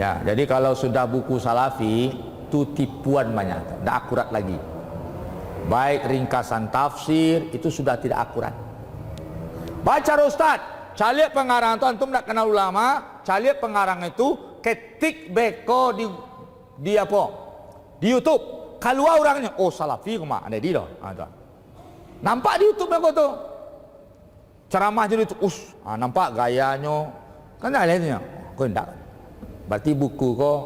Ya, jadi kalau sudah buku salafi itu tipuan banyak, tidak akurat lagi. Baik ringkasan tafsir itu sudah tidak akurat. Baca Ustaz, cari pengarang itu antum tidak kenal ulama, cari pengarang itu ketik beko di apa? Di YouTube. Keluar orangnya, oh salafi kemana? Ada di dah. Nampak di YouTube beko tuh. Ceramah jadi itu, nampak gayanya. Kan ada itu. Kau tidak. Berarti buku kau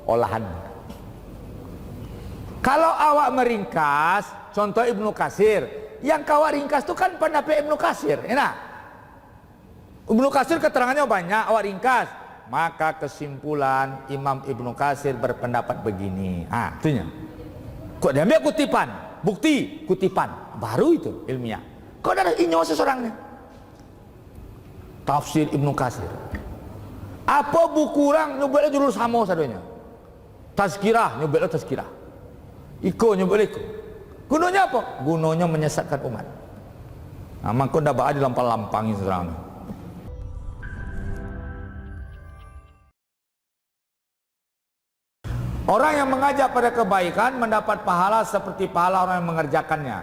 olahan. Kalau awak meringkas, contoh Ibnu Katsir, yang kau ringkas itu kan pendapat Ibnu Katsir, enak. Ibnu Katsir keterangannya banyak, awak ringkas. Maka kesimpulan Imam Ibnu Katsir berpendapat begini. Itunya. Kok dia ambil kutipan, bukti kutipan, baru itu ilmiah. Kok ada inyo seseorangnya? Tafsir Ibnu Katsir. Apa buku orang nyobelnya judul sama sadonya? Tazkirah, nyobelnya tazkirah. Iko nyobel iko. Gunanya apa? Gunanya menyesatkan umat. Maka ndak ba'a dilampang-lampangi seorang. Orang yang mengajak pada kebaikan mendapat pahala seperti pahala orang yang mengerjakannya.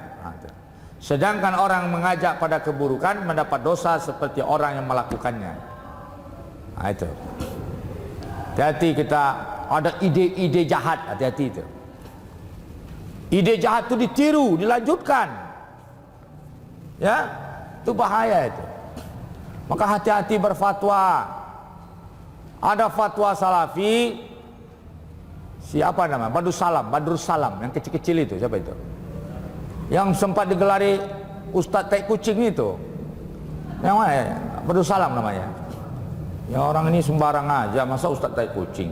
Sedangkan orang yang mengajak pada keburukan mendapat dosa seperti orang yang melakukannya. Itu. Hati-hati kita ada ide-ide jahat, hati-hati itu. Ide jahat itu ditiru, dilanjutkan. Ya, itu bahaya itu. Maka hati-hati berfatwa. Ada fatwa salafi, siapa nama? Badrus Salam, yang kecil-kecil itu, siapa itu? Yang sempat digelari Ustadz Tai Kucing itu. Yang mana ya? Badrus Salam namanya. Ya orang ini sembarang aja, masa Ustadz Tai Kucing.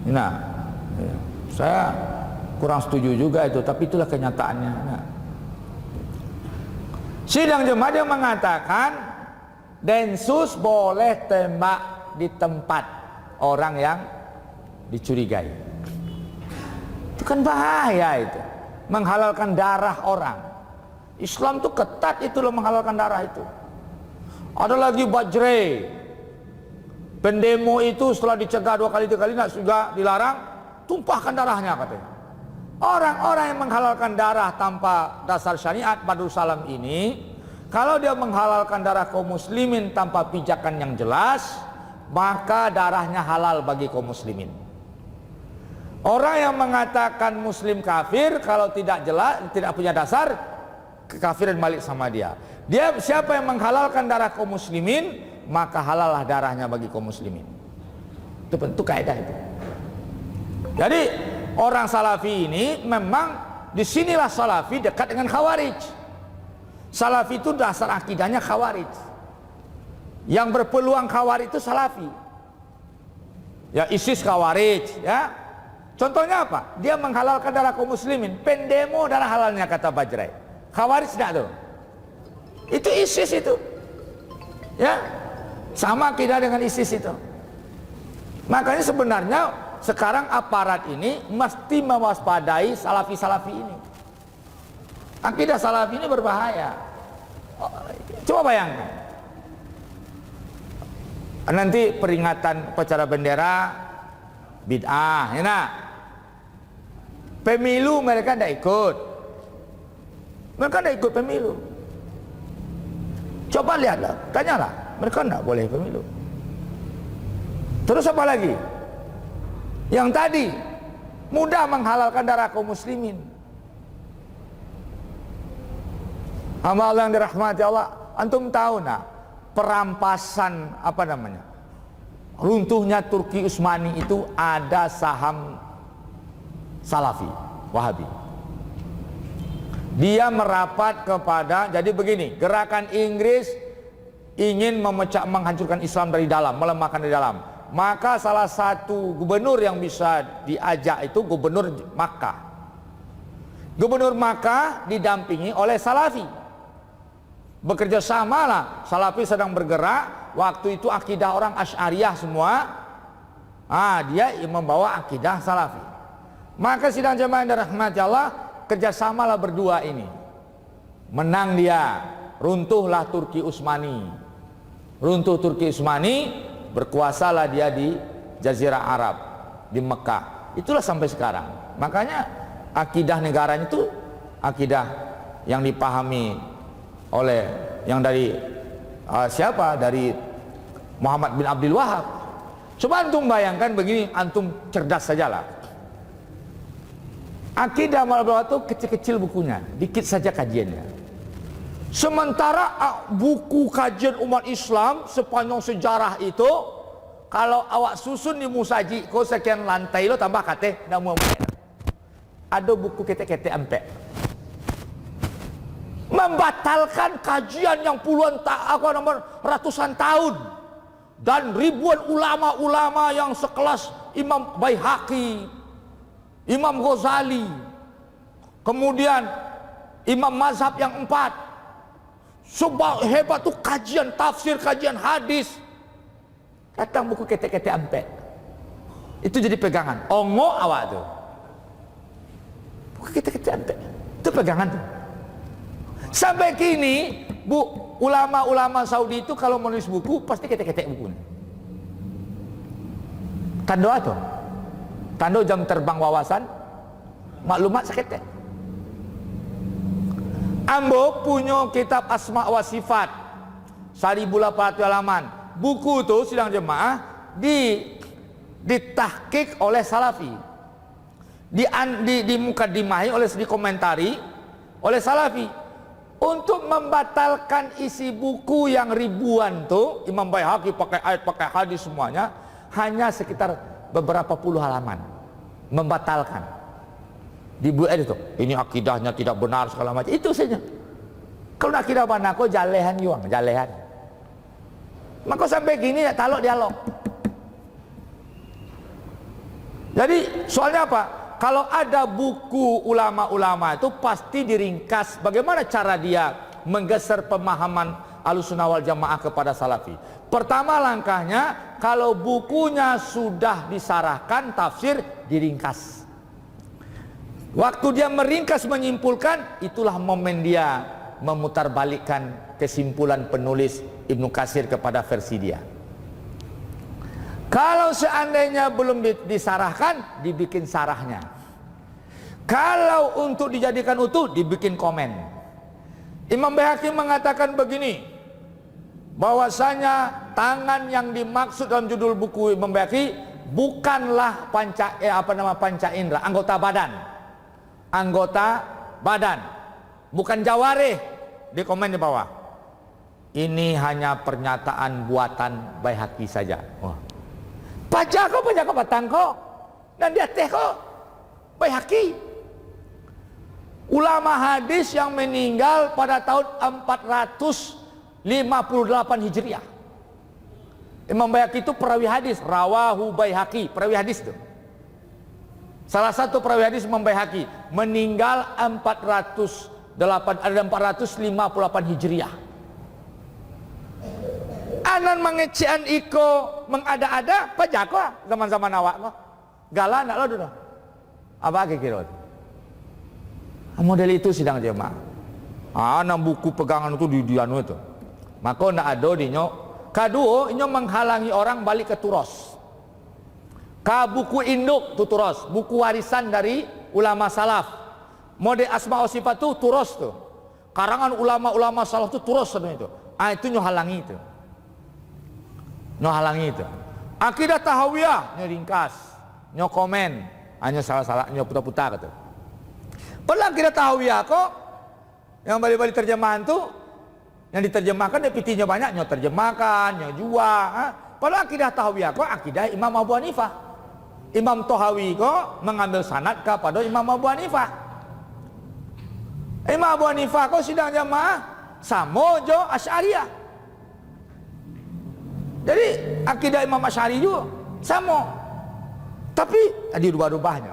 Nah, ya. Saya kurang setuju juga itu, tapi itulah kenyataannya. Nah. Sidang jemaah dia mengatakan Densus boleh tembak di tempat orang yang dicurigai. Itu kan bahaya itu, menghalalkan darah orang. Islam tuh ketat itu loh, menghalalkan darah itu. Ada lagi Bajre, pendemo itu setelah dicegah 2 kali 3 kali nak juga dilarang, tumpahkan darahnya katanya. Orang-orang yang menghalalkan darah tanpa dasar syariat, Badrus Salam ini, kalau dia menghalalkan darah kaum muslimin tanpa pijakan yang jelas, maka darahnya halal bagi kaum muslimin. Orang yang mengatakan muslim kafir, kalau tidak jelas, tidak punya dasar, kekafiran balik sama dia. Dia siapa yang menghalalkan darah kaum muslimin, maka halallah darahnya bagi kaum muslimin. Itu bentuk kaidah itu. Jadi orang salafi ini memang disinilah salafi dekat dengan khawarij. Salafi itu dasar akidahnya khawarij. Yang berpeluang khawarij itu salafi. Ya ISIS khawarij, ya. Contohnya apa? Dia menghalalkan darah kaum muslimin. Pendemo darah halalnya kata Bajrai. Khawarij tidak tuh. Itu ISIS itu. Ya. Sama akidah dengan ISIS itu. Makanya sebenarnya sekarang aparat ini mesti mewaspadai salafi-salafi ini. Akidah salafi ini berbahaya. Coba bayangkan. Nanti peringatan upacara bendera bid'ah, ya nak? Pemilu mereka tidak ikut. Mereka tidak ikut pemilu. Coba lihatlah, tanyalah. Mereka tidak boleh pemilu. Terus apa lagi? Yang tadi mudah menghalalkan darah kaum muslimin. Hamba Allah yang dirahmati Allah, antum tahu nak perampasan apa namanya? Runtuhnya Turki Utsmani itu ada saham Salafi, Wahabi. Dia merapat kepada, jadi begini, gerakan Inggris ingin menghancurkan Islam dari dalam, melemahkan dari dalam. Maka salah satu gubernur yang bisa diajak itu gubernur Makkah. Gubernur Makkah didampingi oleh Salafi. Bekerja samalah, Salafi sedang bergerak. Waktu itu akidah orang Asy'ariyah semua. Dia membawa akidah Salafi. Maka sidang jemaah yang dirahmati Allah, kerjasamalah berdua ini. Menang dia, runtuhlah Turki Utsmani. Runtuh Turki Utsmani, berkuasalah dia di Jazirah Arab, di Mekah. Itulah sampai sekarang. Makanya akidah negaranya itu akidah yang dipahami oleh yang dari siapa? Dari Muhammad bin Abdul Wahab. Coba antum bayangkan begini, antum cerdas sajalah. Akidah Muhammad itu kecil-kecil bukunya, dikit saja kajiannya. Sementara buku kajian umat Islam sepanjang sejarah itu, kalau awak susun di musaji, kau sekian lantai lo tambah kate, ndak mau main. Ada buku kete-kete ampe. Membatalkan kajian yang puluhan ratusan tahun. Dan ribuan ulama-ulama yang sekelas Imam Baihaqi, Imam Ghazali, kemudian Imam Mazhab yang 4. Sebab hebat tuh kajian tafsir, kajian hadis. Datang buku kete-kete ampe. Itu jadi pegangan. Ongo awak tuh. Buku kete-kete ampe. Itu pegangan tuh. Sampai kini, ulama-ulama Saudi itu kalau menulis buku pasti kete-kete bukunya. Tando atau? Tando jam terbang wawasan, maklumat sekete. Ambo punya kitab Asma wa Sifat 1800 halaman. Buku itu sidang jemaah ditahqiq oleh Salafi. Di mukadimahi oleh dikomentari oleh Salafi. Untuk membatalkan isi buku yang ribuan tuh, Imam Baihaqi pakai ayat, pakai hadis semuanya, hanya sekitar beberapa puluh halaman. Membatalkan. Dibuat itu, ini akidahnya tidak benar segala macam. Itu saja. Kalau akidah benar, kok jalehan yuang, jalehan. Maka sampai gini ya talok dialog. Jadi soalnya apa? Kalau ada buku ulama-ulama itu pasti diringkas bagaimana cara dia menggeser pemahaman Ahlussunnah wal Jamaah kepada Salafi. Pertama langkahnya, kalau bukunya sudah disarahkan tafsir, diringkas. Waktu dia meringkas menyimpulkan, itulah momen dia memutarbalikkan kesimpulan penulis Ibnu Katsir kepada versi dia. Kalau seandainya belum disarahkan, dibikin sarahnya. Kalau untuk dijadikan utuh, dibikin komen. Imam Baihaqi mengatakan begini, bahwasanya tangan yang dimaksud dalam judul buku Imam Baihaqi bukanlah panca indera, anggota badan. Anggota badan, bukan jawarih. Di komen di bawah. Ini hanya pernyataan buatan Baihaqi saja. Wah. Baca kok batang kok, dan dia teh kok Baihaqi, ulama hadis yang meninggal pada tahun 458 Hijriah. Imam Baihaqi itu perawi hadis, rawahu Baihaqi, perawi hadis itu. Salah satu perawi hadis Imam Baihaqi meninggal 458 Hijriah. Anan mengecian iko mengada-ada pajako zaman-zaman awak kok galan lo dulu apa kira model itu sidang jemaah anak buku pegangan itu di anu itu maka ndak ada dinyo kadua inyo menghalangi orang balik ke turos ka buku induk tu turos buku warisan dari ulama salaf model Asma wa Sifat tu turos tuh karangan ulama-ulama salaf tu turos itu itu nyo halangi itu. Nyo halangi itu. Akidah tahawiyah nyo ringkas, nyo komen, hanya salah-salah nyo putar-putar gitu. Padahal akidah tahawiyah kok yang balik-balik terjemahan tuh yang diterjemahkan pitinya banyak nyo terjemahkan, nyo jual. Padahal akidah tahawiyah kok akidah Imam Abu Hanifah. Imam Tohawi kok mengambil sanad kepada Imam Abu Hanifah. Imam Abu Hanifah kok sidang jamaah samo jo Asy'ariyah. Jadi akidah Imam Asy'ari juga sama. Tapi dirubah-rubahnya.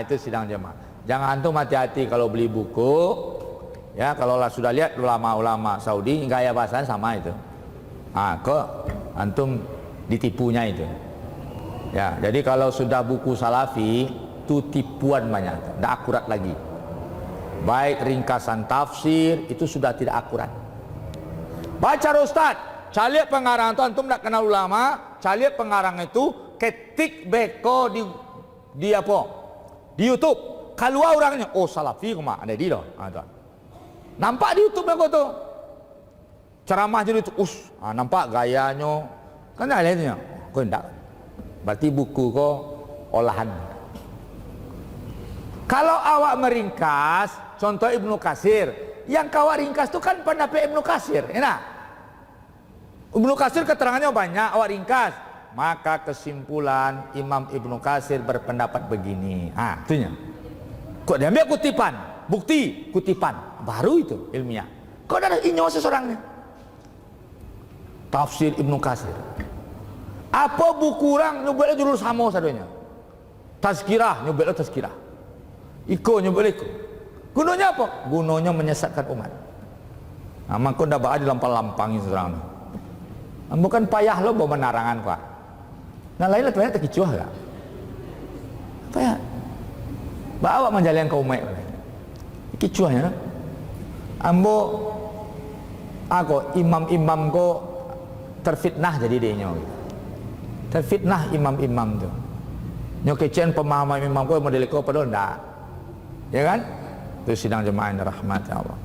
Itu sidang jemaah. Jangan antum hati-hati kalau beli buku. Ya, kalau sudah lihat ulama-ulama Saudi gaya bahasanya sama itu. Kok antum ditipunya itu. Ya, jadi kalau sudah buku Salafi itu tipuan banyak, tidak akurat lagi. Baik ringkasan tafsir itu sudah tidak akurat. Baca Ustaz. Cari pengarang itu antum tidak kenal ulama, cari pengarang itu ketik beko di apa? Di YouTube. Keluar orangnya, oh salafi kemana? Ada di loh. Nampak di YouTube beko tuh. Ceramah jadi itu, nampak gayanya. Kan ada lihatnya. Kau enggak. Berarti buku kau olahan. Kalau awak meringkas, contoh Ibnu Katsir, yang kau ringkas itu kan pendapat Ibnu Katsir, enak. Ibnu Katsir keterangannya banyak, awak ringkas. Maka kesimpulan Imam Ibnu Katsir berpendapat begini. Itunya. Kok dia ambil kutipan, bukti kutipan, baru itu ilmiah. Kok ada inyo seseorangnya? Tafsir Ibnu Katsir. Apa buku orang nyebutnya judul sama sadonya? Tazkirah, nyebutnya tazkirah. Iko nyebut iko. Gunanya apa? Gunanya menyesatkan umat. Maka dah bawa di lampang-lampang ini seorang. Bukan payah lo bawa menarangan kok. Nah lainnya ternyata terkicuah gak? Payah. Bawa menjalin kaum umat. Kicuahnya. Ambo aku imam-imam ko terfitnah jadi dia nyo. Terfitnah imam-imam tu. Nyo kecen pemahaman imam ko model ko padahal ndak. Ya kan? Itu sidang jemaah yang dirahmati Allah.